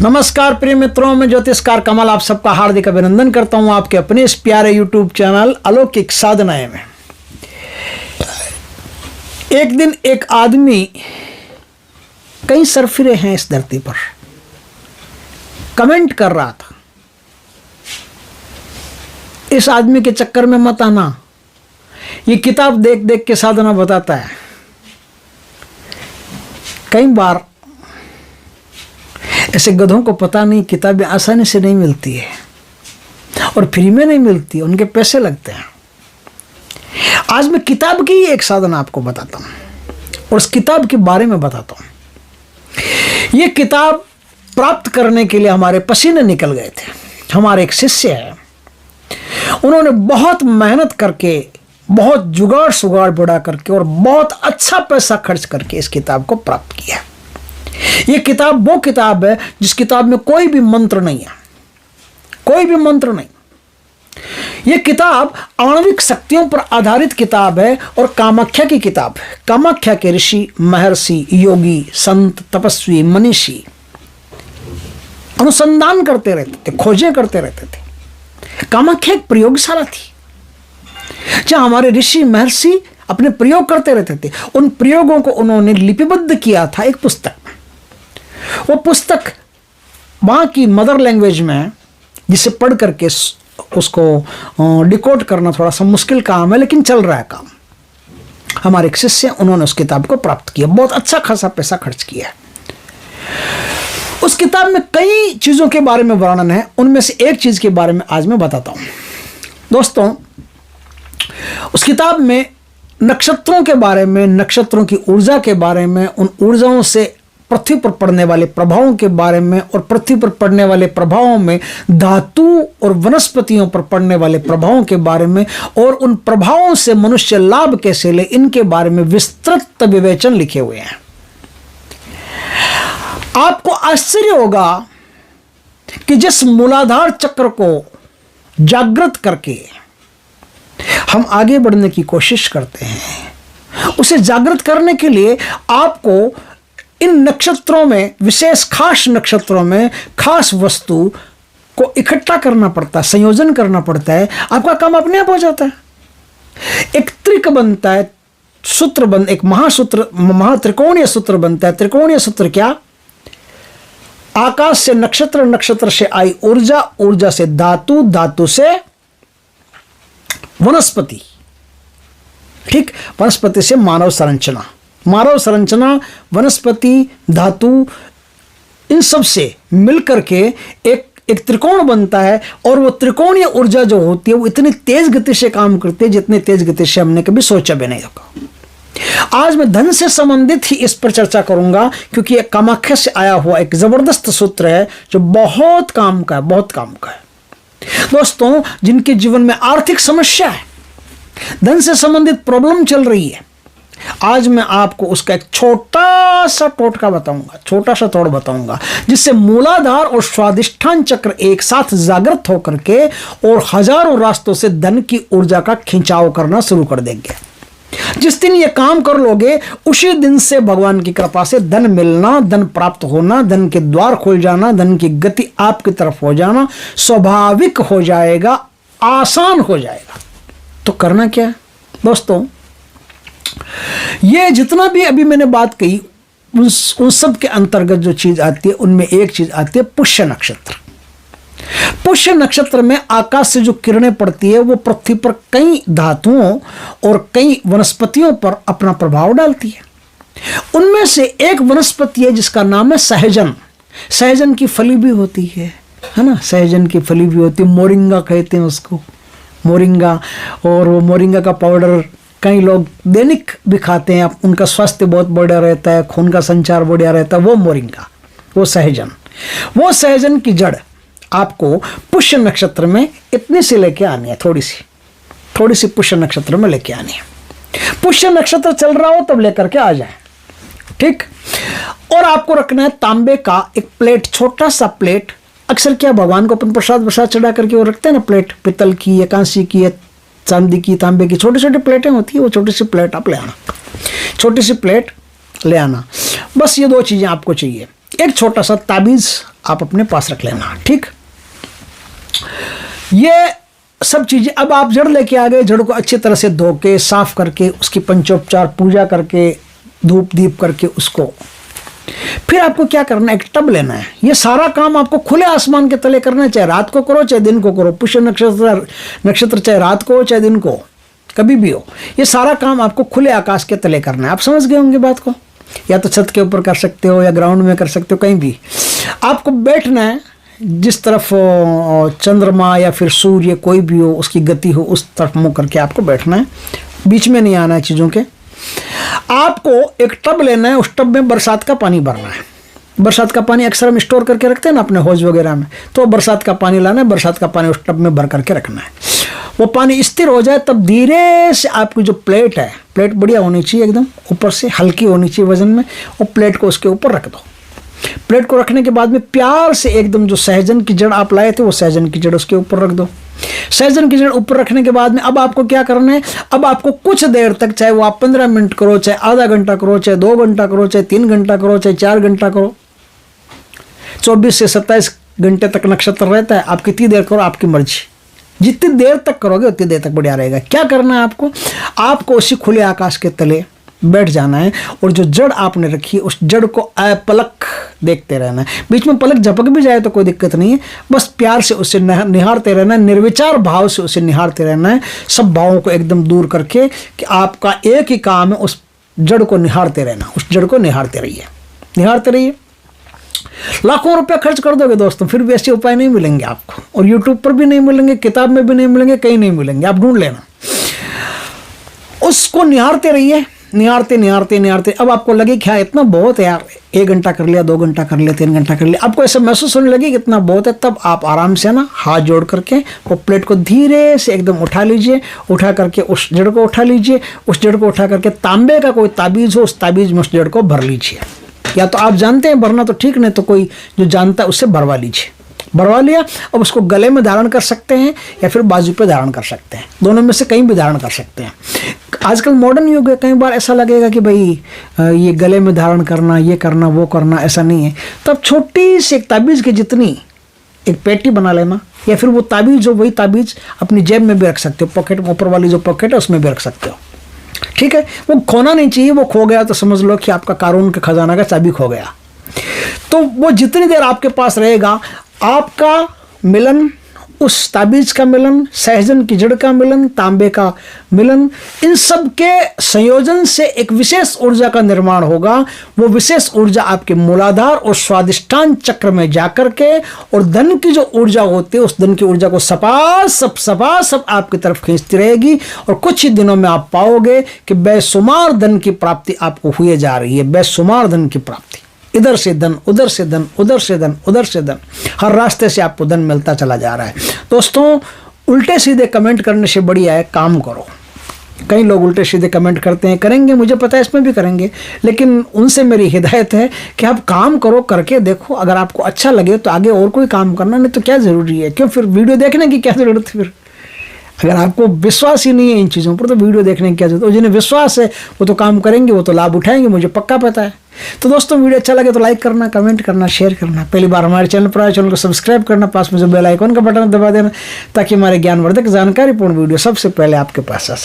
नमस्कार प्रिय मित्रों, मैं ज्योतिषकार कमल आप सबका हार्दिक अभिनंदन करता हूं आपके अपने इस प्यारे YouTube चैनल अलौकिक साधनाएं में। एक दिन एक आदमी, कई सरफिरे हैं इस धरती पर, कमेंट कर रहा था, इस आदमी के चक्कर में मत आना, ये किताब देख देख के साधना बताता है। कई बार ऐसे गधों को पता नहीं किताबें आसानी से नहीं मिलती है और फ्री में नहीं मिलती, उनके पैसे लगते हैं। आज मैं किताब की एक साधना आपको बताता हूं और उस किताब के बारे में बताता हूं। ये किताब प्राप्त करने के लिए हमारे पसीने निकल गए थे। हमारे एक शिष्य है, उन्होंने बहुत मेहनत करके, बहुत जुगाड़ सुगाड़ बढ़ा करके और बहुत अच्छा पैसा खर्च करके इस किताब को प्राप्त किया। ये किताब वो किताब है जिस किताब में कोई भी मंत्र नहीं है, कोई भी मंत्र नहीं। ये किताब आणविक शक्तियों पर आधारित किताब है और कामाख्या की किताब है। कामाख्या के ऋषि, महर्षि, योगी, संत, तपस्वी, मनीषी अनुसंधान करते रहते थे, खोजें करते रहते थे। कामाख्या एक प्रयोगशाला थी जहां हमारे ऋषि महर्षि अपने प्रयोग करते रहते थे। उन प्रयोगों को उन्होंने लिपिबद्ध किया था एक पुस्तक में। वो पुस्तक वहाँ की मदर लैंग्वेज में, जिसे पढ़ करके उसको डिकोड करना थोड़ा सा मुश्किल काम है, लेकिन चल रहा है काम। हमारे एक शिष्य, उन्होंने उस किताब को प्राप्त किया, बहुत अच्छा खासा पैसा खर्च किया। उस किताब में कई चीज़ों के बारे में वर्णन है, उनमें से एक चीज़ के बारे में आज मैं बताता हूँ। दोस्तों, उस किताब में नक्षत्रों के बारे में, नक्षत्रों की ऊर्जा के बारे में, उन ऊर्जाओं से पृथ्वी पर पड़ने वाले प्रभावों के बारे में और पृथ्वी पर पड़ने वाले प्रभावों में धातु और वनस्पतियों पर पड़ने वाले प्रभावों के बारे में और उन प्रभावों से मनुष्य लाभ कैसे ले, इनके बारे में विस्तृत विवेचन लिखे हुए हैं। आपको आश्चर्य होगा कि जिस मूलाधार चक्र को जागृत करके हम आगे बढ़ने की कोशिश करते हैं, उसे जागृत करने के लिए आपको इन नक्षत्रों में, विशेष खास नक्षत्रों में खास वस्तु को इकट्ठा करना पड़ता है, संयोजन करना पड़ता है। आपका काम अपने आप हो जाता है। एक त्रिक बनता है, सूत्र बन, एक महासूत्र, महात्रिकोणीय सूत्र बनता है। त्रिकोणीय सूत्र क्या? आकाश से नक्षत्र, नक्षत्र से आई ऊर्जा, ऊर्जा से धातु, धातु से वनस्पति, ठीक, वनस्पति से मानव संरचना, मानव संरचना, वनस्पति, धातु, इन सब से मिलकर के एक त्रिकोण बनता है। और वो त्रिकोणीय ऊर्जा जो होती है वो इतनी तेज गति से काम करती है जितनी तेज गति से हमने कभी सोचा भी नहीं होगा। आज मैं धन से संबंधित ही इस पर चर्चा करूंगा, क्योंकि एक कामाख्या से आया हुआ एक जबरदस्त सूत्र है जो बहुत काम का है, बहुत काम का है। दोस्तों, जिनके जीवन में आर्थिक समस्या है, धन से संबंधित प्रॉब्लम चल रही है, आज मैं आपको उसका एक छोटा सा टोटका बताऊंगा, छोटा सा तोड़ बताऊंगा, जिससे मूलाधार और स्वादिष्ठान चक्र एक साथ जागृत होकर के और हजारों रास्तों से धन की ऊर्जा का खिंचाव करना शुरू कर देंगे। जिस दिन ये काम कर लोगे, उसी दिन से भगवान की कृपा से धन मिलना, धन प्राप्त होना, धन के द्वार खुल जाना, धन की गति आपकी तरफ हो जाना स्वाभाविक हो जाएगा, आसान हो जाएगा। तो करना क्या है दोस्तों? ये जितना भी अभी मैंने बात कही, उन सब के अंतर्गत जो चीज आती है, उनमें एक चीज आती है पुष्य नक्षत्र। पुष्य नक्षत्र में आकाश से जो किरणें पड़ती है वो पृथ्वी पर कई धातुओं और कई वनस्पतियों पर अपना प्रभाव डालती है। उनमें से एक वनस्पति है जिसका नाम है सहजन। सहजन की फली भी होती है ना, सहजन की फली भी होती है, मोरिंगा कहते हैं उसको, मोरिंगा। और वो मोरिंगा का पाउडर कई लोग दैनिक भी खाते हैं, उनका स्वास्थ्य बहुत बढ़िया रहता है, खून का संचार बढ़िया रहता है। वो मोरिंगा, वो सहजन, वो सहजन की जड़ आपको पुष्य नक्षत्र में इतनी सी लेके आनी है, थोड़ी सी पुष्य नक्षत्र में लेके आनी है। पुष्य नक्षत्र चल रहा हो तब लेकर के आ जाए, ठीक। और आपको रखना है तांबे का एक प्लेट, छोटा सा प्लेट। अक्सर क्या भगवान को अपन प्रसाद चढ़ा करके वो रखते हैं ना, प्लेट पित्तल की या कांसी की या चांदी की, तांबे की छोटी छोटी प्लेटें होती है, वो छोटी सी प्लेट आप ले आना, छोटी सी प्लेट ले आना। बस ये दो चीज़ें आपको चाहिए। एक छोटा सा ताबीज़ आप अपने पास रख लेना। ठीक, ये सब चीज़ें। अब आप जड़ लेके आ गए, जड़ को अच्छी तरह से धो के साफ करके उसकी पंचोपचार पूजा करके धूप दीप करके उसको, फिर आपको क्या करना है, एक टब लेना है। ये सारा काम आपको खुले आसमान के तले करना है, चाहे रात को करो चाहे दिन को करो। पुष्य नक्षत्र चाहे रात को हो चाहे दिन को, कभी भी हो, ये सारा काम आपको खुले आकाश के तले करना है। आप समझ गए होंगे बात को। या तो छत के ऊपर कर सकते हो या ग्राउंड में कर सकते हो, कहीं भी आपको बैठना है। जिस तरफ चंद्रमा या फिर सूर्य कोई भी हो उसकी गति हो उस तरफ मुंह करके आपको बैठना है, बीच में नहीं आना है चीज़ों के। आपको एक टब लेना है, उस टब में बरसात का पानी भरना है। बरसात का पानी अक्सर हम स्टोर करके रखते हैं ना अपने हौज वगैरह में, तो बरसात का पानी लाना है, बरसात का पानी उस टब में भर करके रखना है। वो पानी स्थिर हो जाए तब धीरे से आपकी जो प्लेट है, प्लेट बढ़िया होनी चाहिए, एकदम ऊपर से हल्की होनी चाहिए वजन में, वो प्लेट को उसके ऊपर रख दो। प्लेट को रखने के बाद में प्यार से एकदम जो सहजन की जड़ आप लाए थे वो सहजन की जड़ उसके ऊपर रख दो। सहजन की जड़ ऊपर रखने के बाद में अब आपको क्या करना है, अब आपको कुछ देर तक, चाहे वो आप 15 मिनट करो, चाहे आधा घंटा करो, चाहे 2 घंटा करो, चाहे 3 घंटा करो, चाहे 4 घंटा करो, 24 से 27 घंटे तक नक्षत्र रहता है, आप कितनी देर करो आपकी मर्जी। जितनी देर तक करोगे उतनी देर तक बढ़िया रहेगा। क्या करना है आपको उसी खुले आकाश के तले बैठ जाना है और जो जड़ आपने रखी है उस जड़ को अपलक देखते रहना है। बीच में पलक झपक भी जाए तो कोई दिक्कत नहीं है, बस प्यार से उसे निहारते रहना है, निर्विचार भाव से उसे निहारते रहना है, सब भावों को एकदम दूर करके कि आपका एक ही काम है उस जड़ को निहारते रहना। उस जड़ को निहारते रहिए। लाखों रुपया खर्च कर दोगे दोस्तों, फिर भी ऐसे उपाय नहीं मिलेंगे आपको, और यूट्यूब पर भी नहीं मिलेंगे, किताब में भी नहीं मिलेंगे, कहीं नहीं मिलेंगे, आप ढूंढ लेना। उसको निहारते रहिए, निहारते। अब आपको लगे क्या इतना बहुत है यार, 1 घंटा कर लिया, 2 घंटा कर लिया, 3 घंटा कर लिया, आपको ऐसा महसूस होने लगे कि इतना बहुत है, तब आप आराम से ना हाथ जोड़ करके वो प्लेट को धीरे से एकदम उठा लीजिए। उठा करके उस जड़ को उठा लीजिए। उस जड़ को उठा करके तांबे का कोई ताबीज़ हो, उस ताबीज़ में उस जड़ को भर लीजिए। या तो आप जानते हैं भरना तो ठीक, नहीं तो कोई जो जानता है उससे भरवा लीजिए। भरवा लिया, अब उसको गले में धारण कर सकते हैं या फिर बाजू पे धारण कर सकते हैं, दोनों में से कहीं भी धारण कर सकते हैं। आजकल मॉडर्न युग है, कई बार ऐसा लगेगा कि भाई ये गले में धारण करना, ये करना, वो करना, ऐसा नहीं है। तो अब छोटी सी एक ताबीज़ की जितनी एक पेटी बना लेना, या फिर वो ताबीज़ हो वही ताबीज़ अपनी जेब में भी रख सकते हो, पॉकेट में ऊपर वाली जो पॉकेट है उसमें भी रख सकते हो। ठीक है, वो खोना नहीं चाहिए, वो खो गया तो समझ लो कि आपका कानून के खजाना का चाबी खो गया। तो वो जितनी देर आपके पास रहेगा, आपका मिलन, उस ताबीज़ का मिलन, सहजन की जड़ का मिलन, तांबे का मिलन, इन सब के संयोजन से एक विशेष ऊर्जा का निर्माण होगा। वो विशेष ऊर्जा आपके मूलाधार और स्वादिष्टान चक्र में जाकर के, और धन की जो ऊर्जा होती है उस धन की ऊर्जा को सपासप आपकी तरफ खींचती रहेगी। और कुछ ही दिनों में आप पाओगे कि बेशुमार धन की प्राप्ति आपको हुए जा रही है, बेशुमार धन की प्राप्ति। इधर से धन, उधर से धन, उधर से धन, उधर से धन, हर रास्ते से आपको धन मिलता चला जा रहा है। दोस्तों, उल्टे सीधे कमेंट करने से बढ़िया है काम करो। कई लोग उल्टे सीधे कमेंट करते हैं, करेंगे, मुझे पता है इसमें भी करेंगे, लेकिन उनसे मेरी हिदायत है कि आप काम करो, करके देखो। अगर आपको अच्छा लगे तो आगे और कोई काम करना, नहीं तो क्या ज़रूरी है, क्यों फिर वीडियो देखने की क्या ज़रूरत है। फिर अगर आपको विश्वास ही नहीं है इन चीज़ों पर तो वीडियो देखने की क्या जरूरत है। जिन्हें विश्वास है वो तो काम करेंगे, वो तो लाभ उठाएंगे, मुझे पक्का पता है। तो दोस्तों, वीडियो अच्छा लगे तो लाइक करना, कमेंट करना, शेयर करना। पहली बार हमारे चैनल पर आए, चैनल को सब्सक्राइब करना, पास में जो बेल आइकन का बटन दबा देना, ताकि हमारे ज्ञानवर्धक जानकारीपूर्ण वीडियो सबसे पहले आपके पास आ सके।